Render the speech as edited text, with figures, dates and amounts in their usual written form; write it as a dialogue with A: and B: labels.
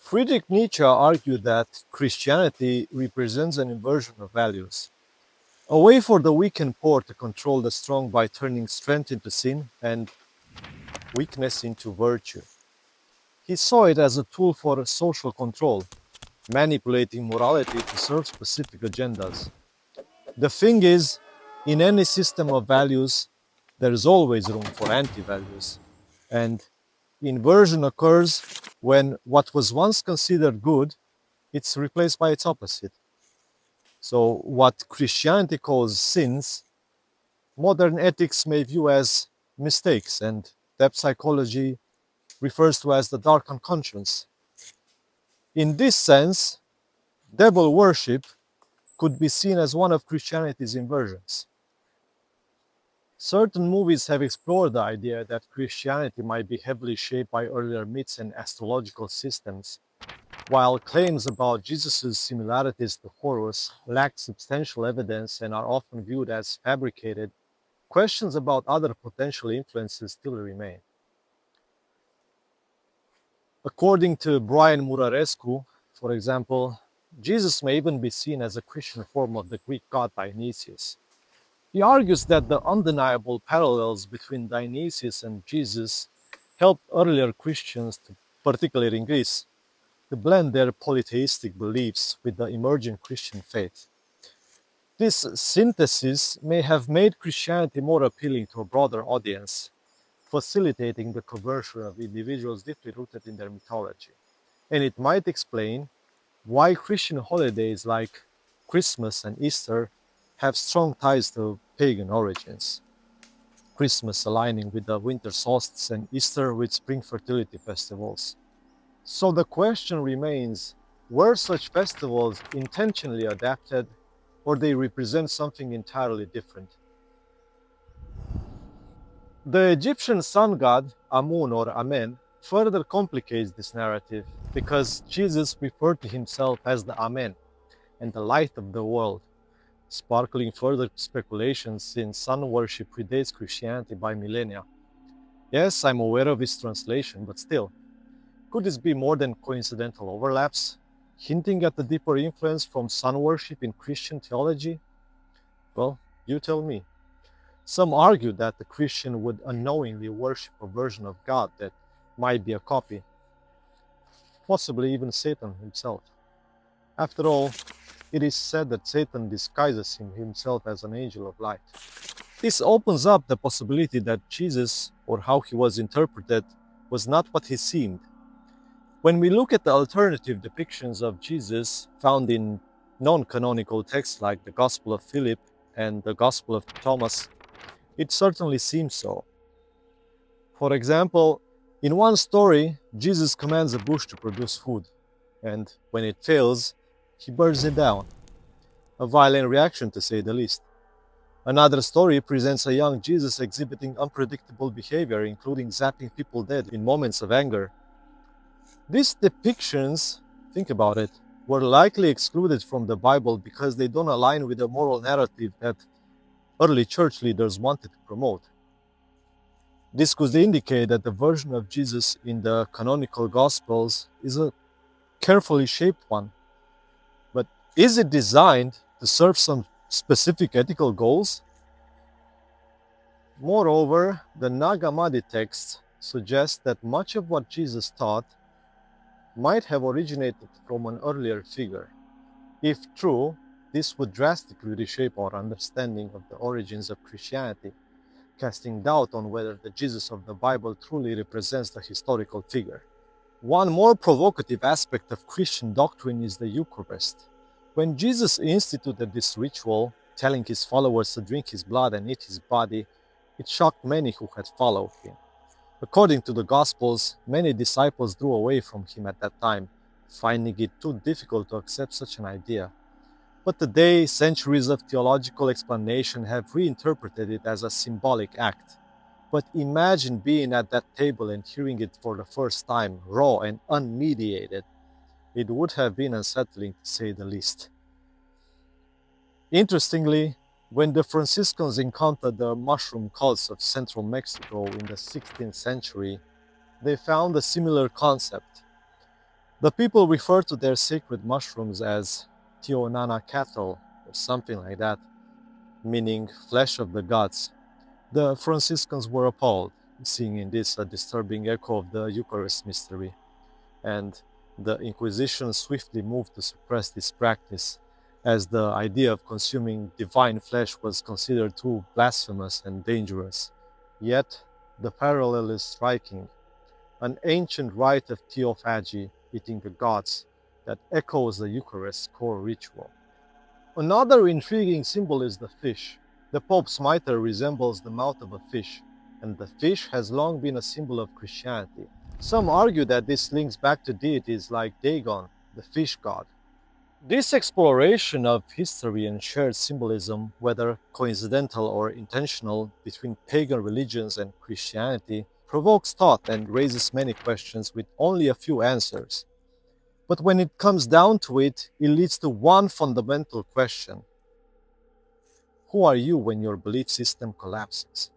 A: Friedrich Nietzsche argued that Christianity represents an inversion of values, a way for the weak and poor to control the strong by turning strength into sin and weakness into virtue. He saw it as a tool for social control, manipulating morality to serve specific agendas. The thing is, in any system of values, there is always room for anti values, and inversion occurs when what was once considered good it's replaced by its opposite. So, what Christianity calls sins, modern ethics may view as mistakes, and depth psychology refers to as the dark unconscious. In this sense, devil worship could be seen as one of Christianity's inversions. Certain movies have explored the idea that Christianity might be heavily shaped by earlier myths and astrological systems, while claims about Jesus' similarities to Horus lack substantial evidence and are often viewed as fabricated. Questions about other potential influences still remain. According to Brian Murarescu, for example, Jesus may even be seen as a Christian form of the Greek god Dionysius. He argues that the undeniable parallels between Dionysius and Jesus helped earlier Christians, particularly in Greece, to blend their polytheistic beliefs with the emerging Christian faith. This synthesis may have made Christianity more appealing to a broader audience, facilitating the conversion of individuals deeply rooted in their mythology. And it might explain why Christian holidays like Christmas and Easter have strong ties to pagan origins. Christmas aligning with the winter solstice and Easter with spring fertility festivals. So the question remains, were such festivals intentionally adapted or they represent something entirely different? The Egyptian sun god Amun or Amen further complicates this narrative because Jesus referred to himself as the Amen and the light of the world, sparkling further speculations since sun worship predates Christianity by millennia. Yes, I'm aware of its translation, but still, could this be more than coincidental overlaps, hinting at the deeper influence from sun worship in Christian theology? Well, you tell me. Some argue that the Christian would unknowingly worship a version of God that might be a copy, possibly even Satan himself. After all, it is said that Satan disguises himself as an angel of light. This opens up the possibility that Jesus, or how he was interpreted, was not what he seemed. When we look at the alternative depictions of Jesus found in non-canonical texts like the Gospel of Philip and the Gospel of Thomas, it certainly seems so. For example, in one story, Jesus commands a bush to produce food, and when it fails, he burns it down. A violent reaction, to say the least. Another story presents a young Jesus exhibiting unpredictable behavior, including zapping people dead in moments of anger. These depictions, think about it, were likely excluded from the Bible because they don't align with the moral narrative that early church leaders wanted to promote. This could indicate that the version of Jesus in the canonical Gospels is a carefully shaped one. But is it designed to serve some specific ethical goals? Moreover, the Nag Hammadi text suggests that much of what Jesus taught might have originated from an earlier figure. If true, this would drastically reshape our understanding of the origins of Christianity, casting doubt on whether the Jesus of the Bible truly represents the historical figure. One more provocative aspect of Christian doctrine is the Eucharist. When Jesus instituted this ritual, telling his followers to drink his blood and eat his body, it shocked many who had followed him. According to the Gospels, many disciples drew away from him at that time, finding it too difficult to accept such an idea. But today, centuries of theological explanation have reinterpreted it as a symbolic act. But imagine being at that table and hearing it for the first time, raw and unmediated. It would have been unsettling, to say the least. Interestingly, when the Franciscans encountered the mushroom cults of central Mexico in the 16th century, they found a similar concept. The people refer to their sacred mushrooms as Tionana cattle or something like that, meaning flesh of the gods. The Franciscans were appalled, seeing in this a disturbing echo of the Eucharist mystery, and the Inquisition swiftly moved to suppress this practice, as the idea of consuming divine flesh was considered too blasphemous and dangerous. Yet, the parallel is striking. An ancient rite of theophagy, eating the gods, that echoes the Eucharist's core ritual. Another intriguing symbol is the fish. The Pope's mitre resembles the mouth of a fish, and the fish has long been a symbol of Christianity. Some argue that this links back to deities like Dagon, the fish god. This exploration of history and shared symbolism, whether coincidental or intentional, between pagan religions and Christianity, provokes thought and raises many questions with only a few answers. But when it comes down to it, it leads to one fundamental question: who are you when your belief system collapses?